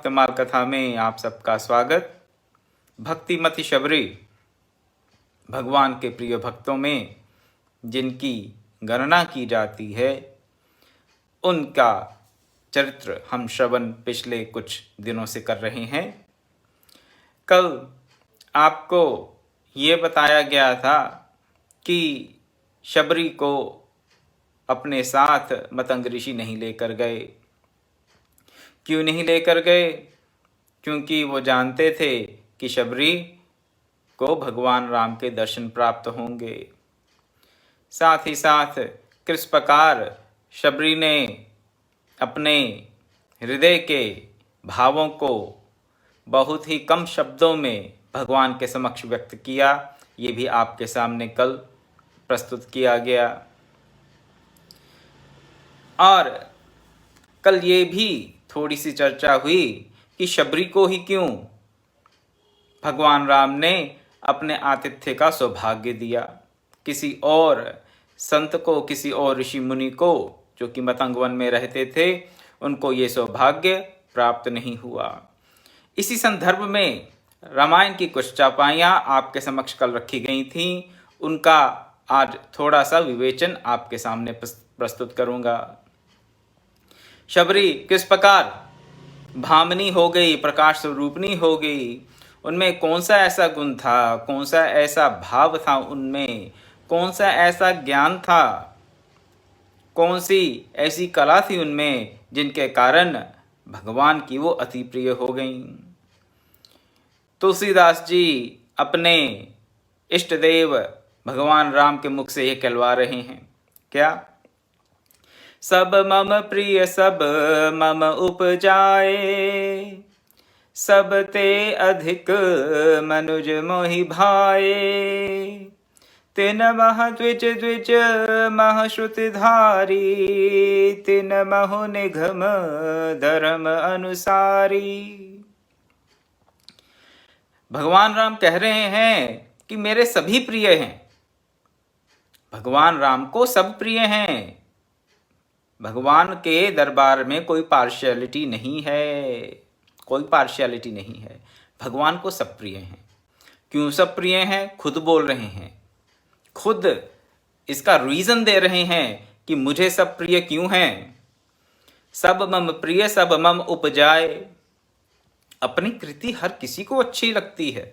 भक्तमाल कथा में आप सबका स्वागत। भक्तिमती शबरी भगवान के प्रिय भक्तों में जिनकी गणना की जाती है, उनका चरित्र हम श्रवण पिछले कुछ दिनों से कर रहे हैं। कल आपको ये बताया गया था कि शबरी को अपने साथ मतंग ऋषि नहीं लेकर गए। क्यों नहीं लेकर गए? क्योंकि वो जानते थे कि शबरी को भगवान राम के दर्शन प्राप्त होंगे। साथ ही साथ किस प्रकार शबरी ने अपने हृदय के भावों को बहुत ही कम शब्दों में भगवान के समक्ष व्यक्त किया, ये भी आपके सामने कल प्रस्तुत किया गया। और कल ये भी थोड़ी सी चर्चा हुई कि शबरी को ही क्यों भगवान राम ने अपने आतिथ्य का सौभाग्य दिया। किसी और संत को, किसी और ऋषि मुनि को जो कि मतंग वन में रहते थे, उनको ये सौभाग्य प्राप्त नहीं हुआ। इसी संदर्भ में रामायण की कुछ चापाइयाँ आपके समक्ष कल रखी गई थीं, उनका आज थोड़ा सा विवेचन आपके सामने प्रस्तुत करूँगा। शबरी किस प्रकार भामिनी हो गई, प्रकाश स्वरूपनी हो गई। उनमें कौन सा ऐसा गुण था, कौन सा ऐसा भाव था उनमें, कौन सा ऐसा ज्ञान था, कौन सी ऐसी कला थी उनमें जिनके कारण भगवान की वो अति प्रिय हो गईं। तुलसीदास जी अपने इष्ट देव भगवान राम के मुख से ये कहलवा रहे हैं, क्या? सब मम प्रिय सब मम उपजाए, सब ते अधिक मनुज मोहि भाए। तिन मह द्विज द्विज मह श्रुति धारी, तिन महो निगम धर्म अनुसारी। भगवान राम कह रहे हैं कि मेरे सभी प्रिय हैं। भगवान राम को सब प्रिय हैं। भगवान के दरबार में कोई पार्शियलिटी नहीं है, कोई पार्शियलिटी नहीं है। भगवान को सब प्रिय हैं। क्यों सब प्रिय हैं? खुद बोल रहे हैं, खुद इसका रीजन दे रहे हैं कि मुझे सब प्रिय क्यों हैं। सब मम प्रिय सब मम उपजाए। अपनी कृति हर किसी को अच्छी लगती है।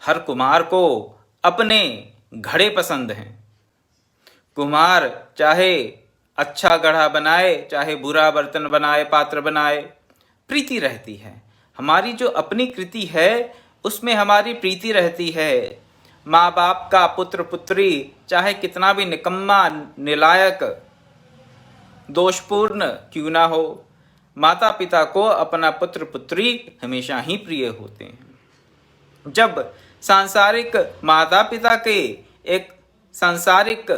हर कुम्हार को अपने घड़े पसंद हैं। कुम्हार चाहे अच्छा गढ़ा बनाए, चाहे बुरा बर्तन बनाए, पात्र बनाए, प्रीति रहती है। हमारी जो अपनी कृति है उसमें हमारी प्रीति रहती है। माँ बाप का पुत्र पुत्री चाहे कितना भी निकम्मा, निलायक, दोषपूर्ण क्यों ना हो, माता पिता को अपना पुत्र पुत्री हमेशा ही प्रिय होते हैं। जब सांसारिक माता पिता के एक सांसारिक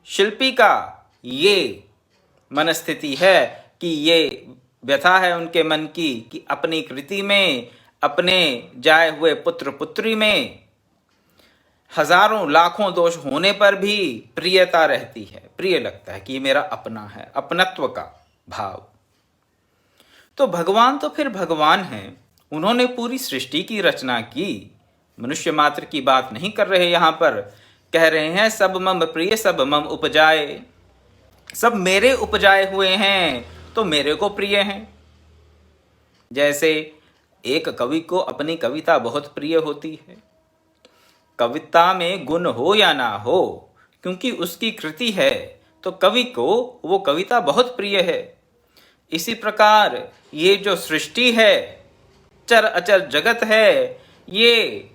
शिल्पी का ये मनस्थिति है कि ये व्यथा है उनके मन की कि अपनी कृति में, अपने जाए हुए पुत्र पुत्री में हजारों लाखों दोष होने पर भी प्रियता रहती है, प्रिय लगता है कि ये मेरा अपना है, अपनत्व का भाव। तो भगवान तो फिर भगवान हैं। उन्होंने पूरी सृष्टि की रचना की, मनुष्य मात्र की बात नहीं कर रहे। यहाँ पर कह रहे हैं सब मम प्रिय सब मम उपजाए। सब मेरे उपजाए हुए हैं तो मेरे को प्रिय हैं। जैसे एक कवि को अपनी कविता बहुत प्रिय होती है। कविता में गुण हो या ना हो, क्योंकि उसकी कृति है तो कवि को वो कविता बहुत प्रिय है। इसी प्रकार ये जो सृष्टि है, चर अचर जगत है, ये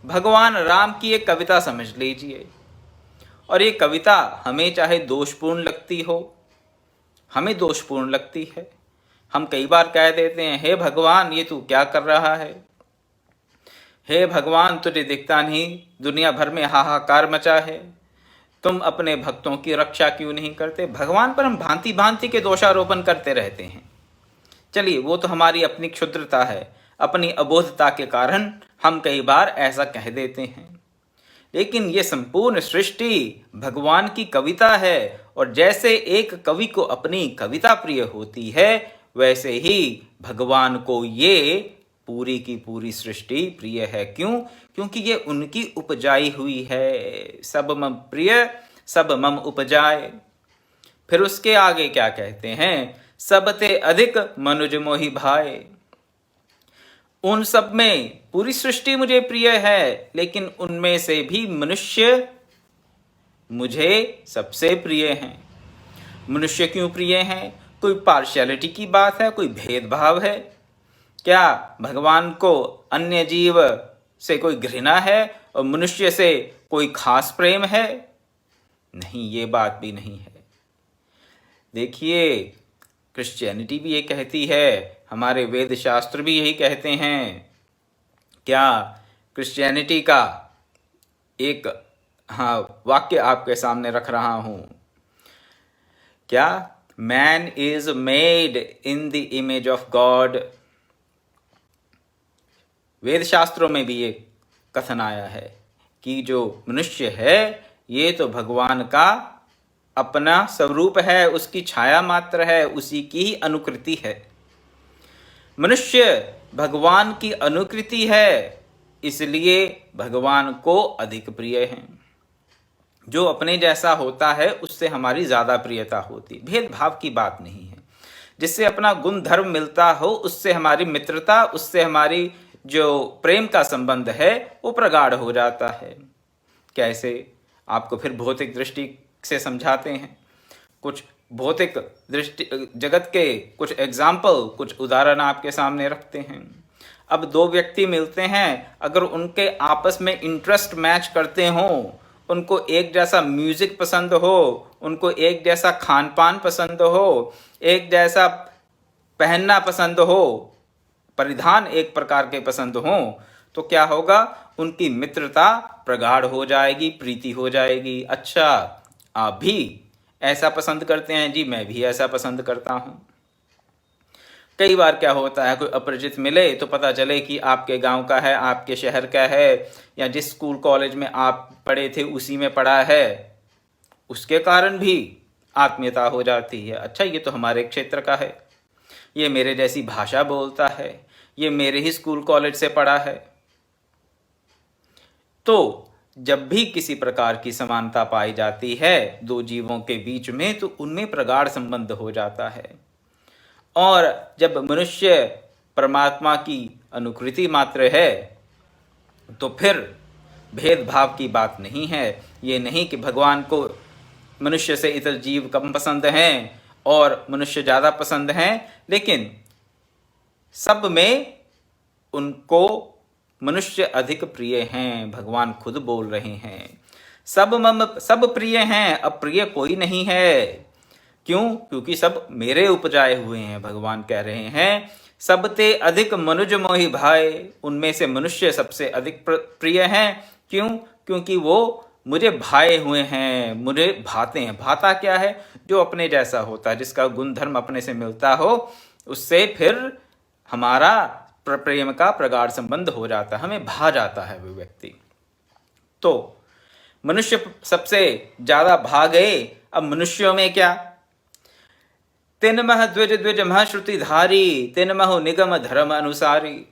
भगवान राम की एक कविता समझ लीजिए। और ये कविता हमें चाहे दोषपूर्ण लगती हो, हमें दोषपूर्ण लगती है। हम कई बार कह देते हैं, हे भगवान ये तू क्या कर रहा है, हे भगवान तुझे दिखता नहीं, दुनिया भर में हाहाकार मचा है, तुम अपने भक्तों की रक्षा क्यों नहीं करते। भगवान पर हम भांति भांति के दोषारोपण करते रहते हैं। चलिए वो तो हमारी अपनी क्षुद्रता है, अपनी अबोधता के कारण हम कई बार ऐसा कह देते हैं। लेकिन ये संपूर्ण सृष्टि भगवान की कविता है, और जैसे एक कवि को अपनी कविता प्रिय होती है, वैसे ही भगवान को ये पूरी की पूरी सृष्टि प्रिय है। क्यों? क्योंकि ये उनकी उपजाई हुई है। सब मम प्रिय सब मम उपजाए। फिर उसके आगे क्या कहते हैं? सब ते अधिक मनुज मोहि भाए। उन सब में पूरी सृष्टि मुझे प्रिय है, लेकिन उनमें से भी मनुष्य मुझे सबसे प्रिय हैं। मनुष्य क्यों प्रिय हैं? कोई पार्शियलिटी की बात है? कोई भेदभाव है क्या? भगवान को अन्य जीव से कोई घृणा है और मनुष्य से कोई खास प्रेम है? नहीं, ये बात भी नहीं है। देखिए, क्रिश्चियनिटी भी ये कहती है, हमारे वेद शास्त्र भी यही कहते हैं। क्या? क्रिश्चियनिटी का एक वाक्य आपके सामने रख रहा हूं। क्या? Man is made in the image of God. वेद शास्त्रों में भी ये कथन आया है कि जो मनुष्य है ये तो भगवान का अपना स्वरूप है, उसकी छाया मात्र है, उसी की ही अनुकृति है। मनुष्य भगवान की अनुकृति है, इसलिए भगवान को अधिक प्रिय है। जो अपने जैसा होता है उससे हमारी ज़्यादा प्रियता होती। भेदभाव की बात नहीं है। जिससे अपना गुण धर्म मिलता हो उससे हमारी मित्रता, उससे हमारी जो प्रेम का संबंध है वो प्रगाढ़ हो जाता है। कैसे? आपको फिर भौतिक दृष्टि से समझाते हैं। कुछ भौतिक दृष्टि जगत के कुछ एग्जाम्पल, कुछ उदाहरण आपके सामने रखते हैं। अब दो व्यक्ति मिलते हैं, अगर उनके आपस में इंटरेस्ट मैच करते हों, उनको एक जैसा म्यूजिक पसंद हो, उनको एक जैसा खान पान पसंद हो, एक जैसा पहनना पसंद हो, परिधान एक प्रकार के पसंद हो, तो क्या होगा? उनकी मित्रता प्रगाढ़ हो जाएगी, प्रीति हो जाएगी। अच्छा, आप भी ऐसा पसंद करते हैं? जी मैं भी ऐसा पसंद करता हूं। कई बार क्या होता है, कोई अपरिचित मिले तो पता चले कि आपके गांव का है, आपके शहर का है, या जिस स्कूल कॉलेज में आप पढ़े थे उसी में पढ़ा है, उसके कारण भी आत्मीयता हो जाती है। अच्छा, ये तो हमारे क्षेत्र का है, ये मेरे जैसी भाषा बोलता है, ये मेरे ही स्कूल कॉलेज से पढ़ा है। तो जब भी किसी प्रकार की समानता पाई जाती है दो जीवों के बीच में, तो उनमें प्रगाढ़ संबंध हो जाता है। और जब मनुष्य परमात्मा की अनुकृति मात्र है तो फिर भेदभाव की बात नहीं है। ये नहीं कि भगवान को मनुष्य से इतर जीव कम पसंद हैं और मनुष्य ज़्यादा पसंद हैं, लेकिन सब में उनको मनुष्य अधिक प्रिय हैं। भगवान खुद बोल रहे हैं, सब प्रिय हैं, अप्रिय कोई नहीं है। क्यों? क्योंकि सब मेरे उपजाए हुए हैं। भगवान कह रहे हैं, सब ते अधिक मनुज मोहि भाए। उनमें से मनुष्य सबसे अधिक प्रिय हैं। क्यों? क्योंकि वो मुझे भाए हुए हैं, मुझे भाते हैं। भाता क्या है? जो अपने जैसा होता है, जिसका गुण धर्म अपने से मिलता हो, उससे फिर हमारा प्रेम का प्रगाढ़ संबंध हो जाता है, हमें भा जाता है वो व्यक्ति। तो मनुष्य सबसे ज्यादा भा गए। अब मनुष्यों में क्या? तिन मह द्विज द्विज मह श्रुति धारी, तिन मह निगम धर्म अनुसारी।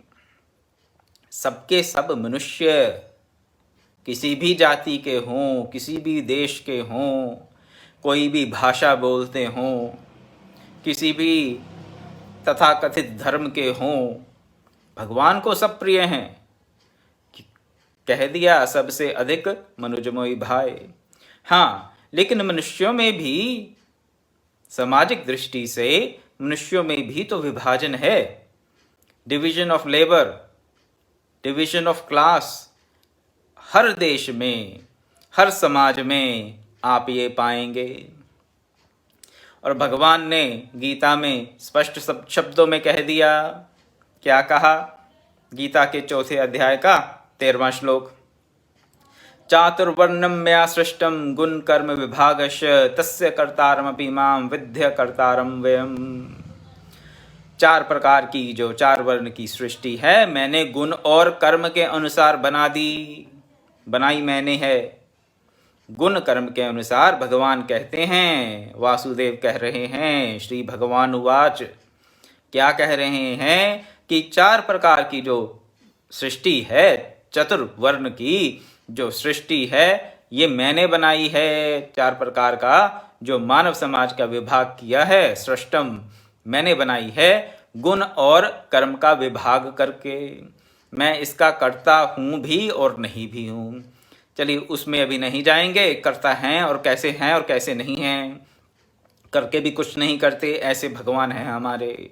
सबके सब मनुष्य किसी भी जाति के हों, किसी भी देश के हों, कोई भी भाषा बोलते हों, किसी भी तथाकथित धर्म के हों, भगवान को सब प्रिय हैं। कह दिया, सबसे अधिक मनुज मोहि भाए। हाँ, लेकिन मनुष्यों में भी सामाजिक दृष्टि से मनुष्यों में भी तो विभाजन है। Division of labour, division of class, हर देश में, हर समाज में आप ये पाएंगे। और भगवान ने गीता में स्पष्ट शब्दों में कह दिया। क्या कहा? गीता के 4 अध्याय का 13वां श्लोक, चातुर्वर्णम मया सृष्टम गुण कर्म विभागश तस्य कर्तारमपि माम विद्य कर्तारम वयम। 4 प्रकार की जो 4 वर्ण की सृष्टि है, मैंने गुण और कर्म के अनुसार बनाई मैंने है। गुण कर्म के अनुसार भगवान कहते हैं, वासुदेव कह रहे हैं, श्री भगवान उवाच, क्या कह रहे हैं कि 4 प्रकार की जो सृष्टि है, चतुर्वर्ण की जो सृष्टि है, ये मैंने बनाई है। 4 प्रकार का जो मानव समाज का विभाग किया है, सृष्टम मैंने बनाई है, गुण और कर्म का विभाग करके। मैं इसका कर्ता हूँ भी और नहीं भी हूँ। चलिए उसमें अभी नहीं जाएंगे, करता हैं और कैसे नहीं हैं। करके भी कुछ नहीं करते, ऐसे भगवान हैं हमारे।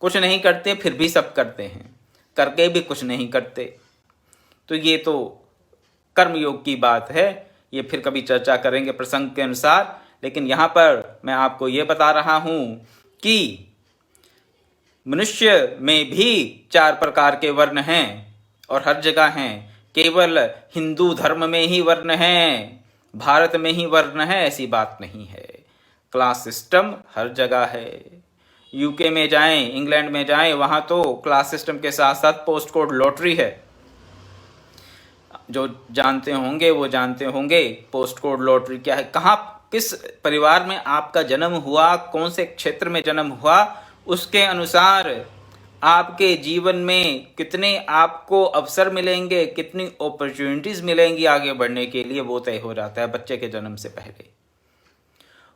कुछ नहीं करते फिर भी सब करते हैं, करके भी कुछ नहीं करते। तो ये तो कर्मयोग की बात है, ये फिर कभी चर्चा करेंगे प्रसंग के अनुसार। लेकिन यहाँ पर मैं आपको ये बता रहा हूँ कि मनुष्य में भी 4 प्रकार के वर्ण हैं और हर जगह हैं। केवल हिंदू धर्म में ही वर्ण हैं, भारत में ही वर्ण है, ऐसी बात नहीं है। क्लास सिस्टम हर जगह है। यूके में जाएं, इंग्लैंड में जाएं, वहाँ तो क्लास सिस्टम के साथ साथ पोस्ट कोड लॉटरी है। जो जानते होंगे वो जानते होंगे पोस्ट कोड लॉटरी क्या है। कहाँ किस परिवार में आपका जन्म हुआ, कौन से क्षेत्र में जन्म हुआ, उसके अनुसार आपके जीवन में कितने आपको अवसर मिलेंगे, कितनी अपॉर्चुनिटीज मिलेंगी आगे बढ़ने के लिए, वो तय हो जाता है बच्चे के जन्म से पहले।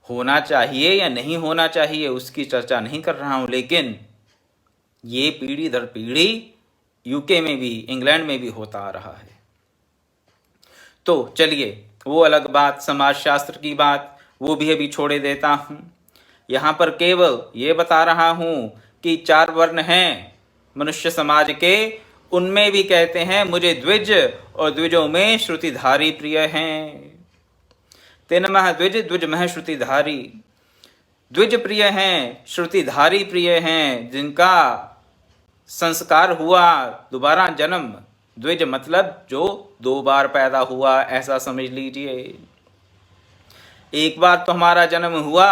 होना चाहिए या नहीं होना चाहिए उसकी चर्चा नहीं कर रहा हूं, लेकिन ये पीढ़ी दर पीढ़ी यूके में भी इंग्लैंड में भी होता आ रहा है। तो चलिए वो अलग बात, समाजशास्त्र की बात, वो भी अभी छोड़े देता हूं। यहाँ पर केवल ये बता रहा हूं कि 4 वर्ण हैं मनुष्य समाज के, उनमें भी कहते हैं मुझे द्विज और द्विजों में श्रुतिधारी प्रिय हैं। 3 मह द्विज, द्विज मह श्रुतिधारी। द्विज प्रिय हैं, श्रुतिधारी प्रिय हैं, जिनका संस्कार हुआ दोबारा जन्म। द्विज मतलब जो 2 बार पैदा हुआ, ऐसा समझ लीजिए। एक बार तो हमारा जन्म हुआ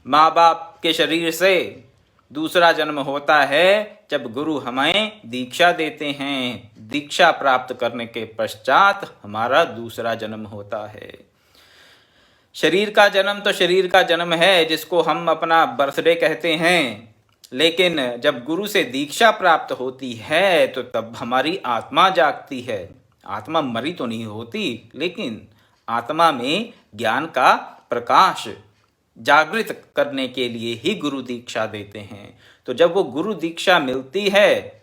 माँ बाप के शरीर से, दूसरा जन्म होता है जब गुरु हमें दीक्षा देते हैं। दीक्षा प्राप्त करने के पश्चात हमारा दूसरा जन्म होता है। शरीर का जन्म तो शरीर का जन्म है, जिसको हम अपना बर्थडे कहते हैं, लेकिन जब गुरु से दीक्षा प्राप्त होती है तो तब हमारी आत्मा जागती है। आत्मा मरी तो नहीं होती, लेकिन आत्मा में ज्ञान का प्रकाश जागृत करने के लिए ही गुरु दीक्षा देते हैं। तो जब वो गुरु दीक्षा मिलती है,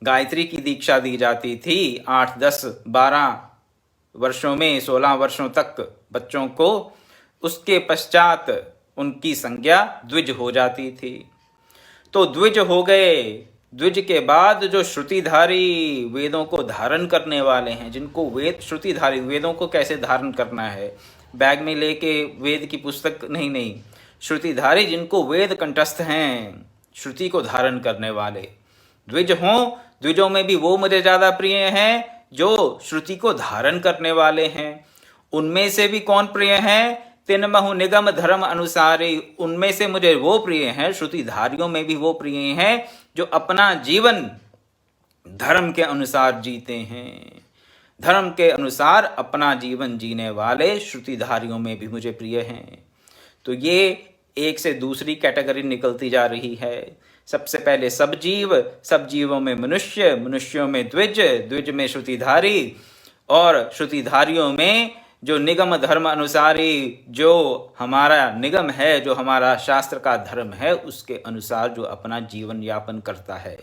गायत्री की दीक्षा दी जाती थी 8, 10, 12 वर्षों में, 16 वर्षों तक बच्चों को, उसके पश्चात उनकी संज्ञा द्विज हो जाती थी। तो द्विज हो गए। द्विज के बाद जो श्रुतिधारी वेदों को धारण करने वाले हैं, जिनको वेद श्रुतिधारी, वेदों को कैसे धारण करना है, बैग में लेके वेद की पुस्तक नहीं, श्रुतिधारी जिनको वेद कंठस्थ हैं, श्रुति को धारण करने वाले द्विज हों। द्विजों में भी वो मुझे ज़्यादा प्रिय हैं जो श्रुति को धारण करने वाले हैं। उनमें से भी कौन प्रिय हैं? 3 महु निगम धर्म अनुसारी। उनमें से मुझे वो प्रिय हैं, श्रुतिधारियों में भी वो प्रिय हैं जो अपना जीवन धर्म के अनुसार जीते हैं। धर्म के अनुसार अपना जीवन जीने वाले श्रुतिधारियों में भी मुझे प्रिय हैं। तो ये एक से दूसरी कैटेगरी निकलती जा रही है। सबसे पहले सब जीव, सब जीवों में मनुष्य, मनुष्यों में द्विज, द्विज में श्रुतिधारी, और श्रुतिधारियों में जो निगम धर्म अनुसारी, जो हमारा निगम है, जो हमारा शास्त्र का धर्म है, उसके अनुसार जो अपना जीवन यापन करता है।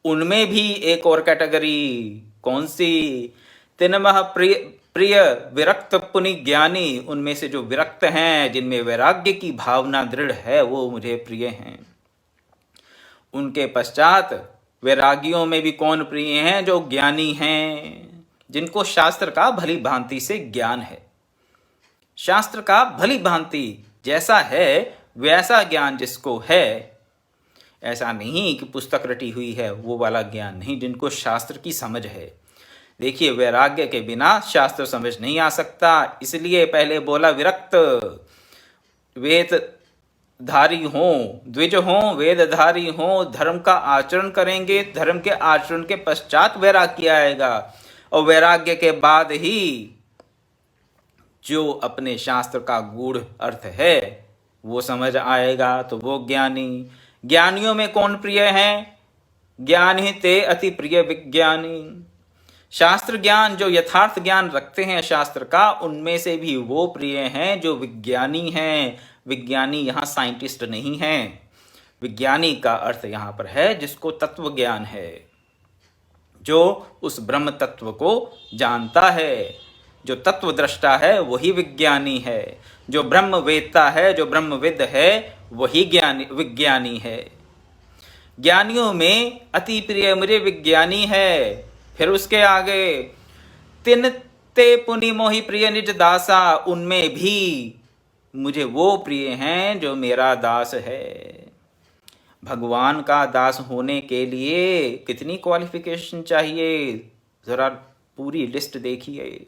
उनमें भी एक और कैटेगरी, कौन सी? 3 मह प्रिय विरक्त पुनि ज्ञानी। उनमें से जो विरक्त हैं, जिनमें वैराग्य की भावना दृढ़ है, वो मुझे प्रिय हैं। उनके पश्चात वैरागियों में भी कौन प्रिय हैं? जो ज्ञानी हैं, जिनको शास्त्र का भली भांति से ज्ञान है। शास्त्र का भली भांति जैसा है वैसा ज्ञान जिसको है, ऐसा नहीं कि पुस्तक रटी हुई है वो वाला ज्ञान नहीं, जिनको शास्त्र की समझ है। देखिए, वैराग्य के बिना शास्त्र समझ नहीं आ सकता। इसलिए पहले बोला विरक्त, वेदधारी हों, द्विज हों, वेदधारी हों, धर्म का आचरण करेंगे। धर्म के आचरण के पश्चात वैराग्य आएगा, और वैराग्य के बाद ही जो अपने शास्त्र का गूढ़ अर्थ है वो समझ आएगा तो वो ज्ञानी। ज्ञानियों में कौन प्रिय है? ज्ञान ही ते अति प्रिय विज्ञानी। शास्त्र ज्ञान, जो यथार्थ ज्ञान रखते हैं शास्त्र का, उनमें से भी वो प्रिय हैं जो विज्ञानी हैं। विज्ञानी यहाँ साइंटिस्ट नहीं है। विज्ञानी का अर्थ यहाँ पर है जिसको तत्व ज्ञान है, जो उस ब्रह्म तत्व को जानता है। जो तत्व दृष्टा है वही विज्ञानी है। जो ब्रह्म वेत्ता है, जो ब्रह्मविद है, वही विज्ञानी है। ज्ञानियों में अति प्रिय मेरे विज्ञानी है। फिर उसके आगे तिन ते पुनि मोहि प्रिय निज दासा, उनमें भी मुझे वो प्रिय हैं जो मेरा दास है। भगवान का दास होने के लिए कितनी क्वालिफिकेशन चाहिए, जरा पूरी लिस्ट देखिए।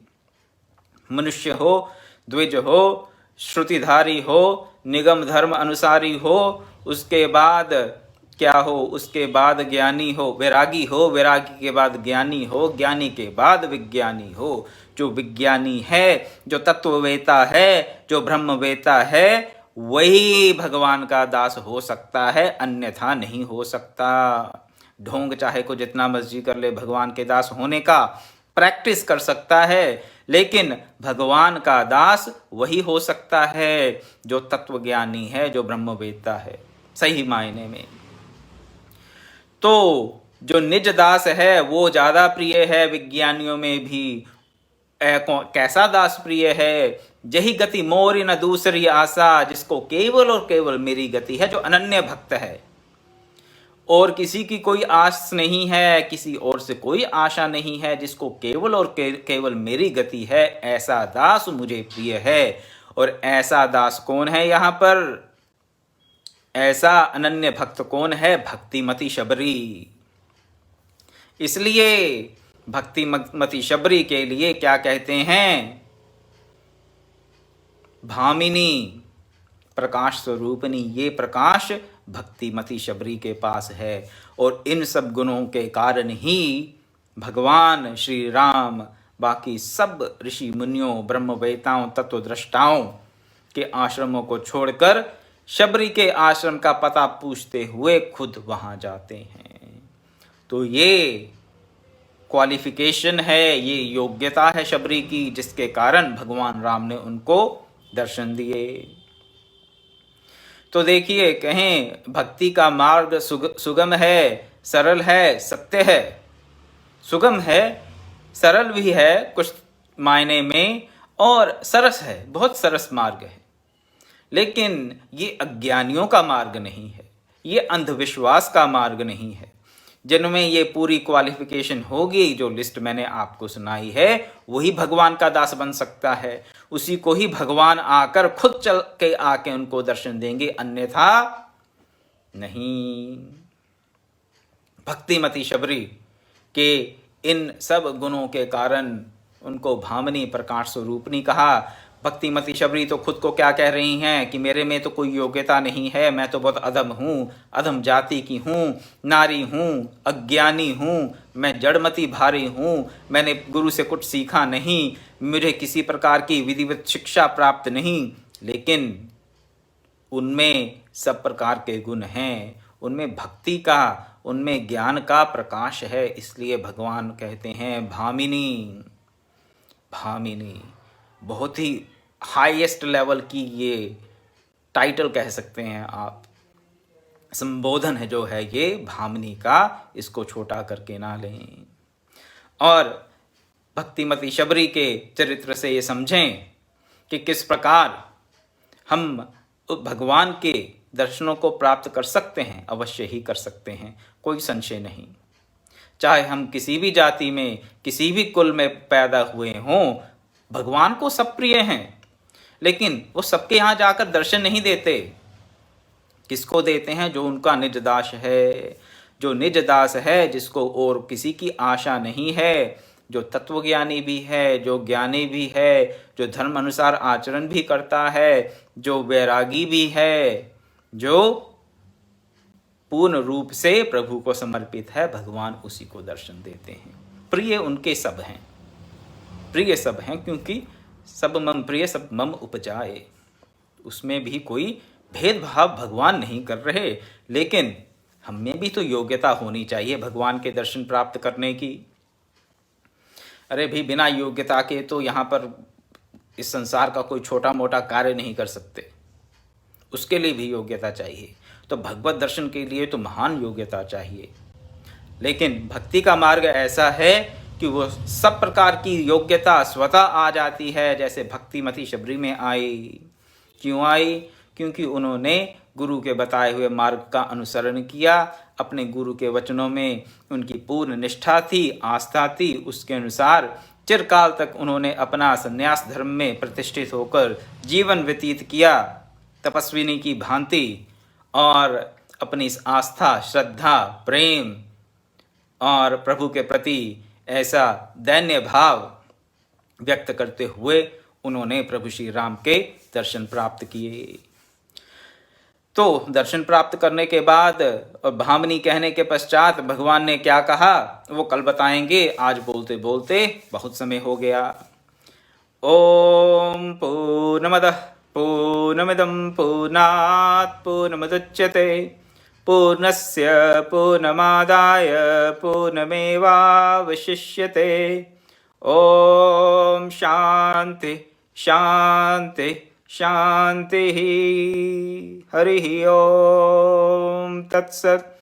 मनुष्य हो, द्विज हो, श्रुतिधारी हो, निगम धर्म अनुसारी हो, उसके बाद क्या हो, उसके बाद ज्ञानी हो, वैरागी हो, वैरागी के बाद ज्ञानी हो, ज्ञानी के बाद विज्ञानी हो। जो विज्ञानी है, जो तत्ववेता है, जो ब्रह्मवेता है, वही भगवान का दास हो सकता है, अन्यथा नहीं हो सकता। ढोंग चाहे को जितना मर्जी कर ले, भगवान के दास होने का प्रैक्टिस कर सकता है, लेकिन भगवान का दास वही हो सकता है जो तत्वज्ञानी है, जो ब्रह्मवेता है सही मायने में। तो जो निज दास है वो ज्यादा प्रिय है विज्ञानियों में भी। कैसा दास प्रिय है? यही गति मोरी न दूसरी आशा, जिसको केवल और केवल मेरी गति है, जो अनन्य भक्त है और किसी की कोई आस नहीं है, किसी और से कोई आशा नहीं है, जिसको केवल और केवल मेरी गति है, ऐसा दास मुझे प्रिय है। और ऐसा दास कौन है? यहाँ पर ऐसा अनन्य भक्त कौन है? भक्तिमती शबरी। इसलिए भक्तिमती शबरी के लिए क्या कहते हैं? भामिनी, प्रकाश स्वरूपनी। ये प्रकाश भक्तिमती शबरी के पास है। और इन सब गुणों के कारण ही भगवान श्री राम बाकी सब ऋषि मुनियों, ब्रह्मवेताओं, तत्वदृष्टाओं के आश्रमों को छोड़कर शबरी के आश्रम का पता पूछते हुए खुद वहां जाते हैं। तो ये क्वालिफिकेशन है, ये योग्यता है शबरी की, जिसके कारण भगवान राम ने उनको दर्शन दिए। तो देखिए, कहें भक्ति का मार्ग सुगम है, सरल है, सत्य है। सुगम है, सरल भी है कुछ मायने में, और सरस है, बहुत सरस मार्ग है। लेकिन ये अज्ञानियों का मार्ग नहीं है, ये अंधविश्वास का मार्ग नहीं है। जिनमें ये पूरी क्वालिफिकेशन होगी, जो लिस्ट मैंने आपको सुनाई है, वही भगवान का दास बन सकता है। उसी को ही भगवान आकर खुद चल के आके उनको दर्शन देंगे, अन्यथा नहीं। भक्तिमती शबरी के इन सब गुणों के कारण उनको भामिनी, प्रकाश स्वरूपनी कहा। भक्तिमती शबरी तो खुद को क्या कह रही हैं कि मेरे में तो कोई योग्यता नहीं है, मैं तो बहुत अधम हूँ, अधम जाति की हूँ, नारी हूँ, अज्ञानी हूँ, मैं जड़मती भारी हूँ, मैंने गुरु से कुछ सीखा नहीं, मुझे किसी प्रकार की विधिवत शिक्षा प्राप्त नहीं। लेकिन उनमें सब प्रकार के गुण हैं, उनमें भक्ति का, उनमें ज्ञान का प्रकाश है। इसलिए भगवान कहते हैं भामिनी। भामिनी बहुत ही हाईएस्ट लेवल की ये टाइटल कह सकते हैं आप, संबोधन है जो है ये भामिनी का, इसको छोटा करके ना लें। और भक्तिमती शबरी के चरित्र से ये समझें कि किस प्रकार हम भगवान के दर्शनों को प्राप्त कर सकते हैं। अवश्य ही कर सकते हैं, कोई संशय नहीं। चाहे हम किसी भी जाति में, किसी भी कुल में पैदा हुए हों, भगवान को सब प्रिय हैं, लेकिन वो सबके यहाँ जाकर दर्शन नहीं देते। किसको देते हैं? जो उनका निज दास है, जो निज दास है, जिसको और किसी की आशा नहीं है, जो तत्वज्ञानी भी है, जो ज्ञानी भी है, जो धर्म अनुसार आचरण भी करता है, जो वैरागी भी है, जो पूर्ण रूप से प्रभु को समर्पित है, भगवान उसी को दर्शन देते हैं। प्रिय उनके सब हैं, प्रिय सब हैं, क्योंकि सब मम प्रिय सब मम उपजाए, उसमें भी कोई भेदभाव भगवान नहीं कर रहे, लेकिन हम में भी तो योग्यता होनी चाहिए भगवान के दर्शन प्राप्त करने की। अरे भी बिना योग्यता के तो यहाँ पर इस संसार का कोई छोटा मोटा कार्य नहीं कर सकते, उसके लिए भी योग्यता चाहिए। तो भगवत दर्शन के लिए तो महान योग्यता चाहिए। लेकिन भक्ति का मार्ग ऐसा है कि वो सब प्रकार की योग्यता स्वतः आ जाती है, जैसे भक्तिमती शबरी में आई। क्यों आई? क्योंकि उन्होंने गुरु के बताए हुए मार्ग का अनुसरण किया, अपने गुरु के वचनों में उनकी पूर्ण निष्ठा थी, आस्था थी। उसके अनुसार चिरकाल तक उन्होंने अपना संन्यास धर्म में प्रतिष्ठित होकर जीवन व्यतीत किया, तपस्विनी की भांति, और अपनी इस आस्था, श्रद्धा, प्रेम और प्रभु के प्रति ऐसा दैन्य भाव व्यक्त करते हुए उन्होंने प्रभु श्री राम के दर्शन प्राप्त किए। तो दर्शन प्राप्त करने के बाद और भामनी कहने के पश्चात भगवान ने क्या कहा वो कल बताएंगे। आज बोलते बोलते बहुत समय हो गया। ओम पूर्णमदः पूर्णमिदं पूर्णात् पूर्णमुदच्यते पूर्णस्य पूर्णमादाय पूर्णमेवावशिष्यते। ओम शांति शांति शांति। हरि ओम तत्सत्।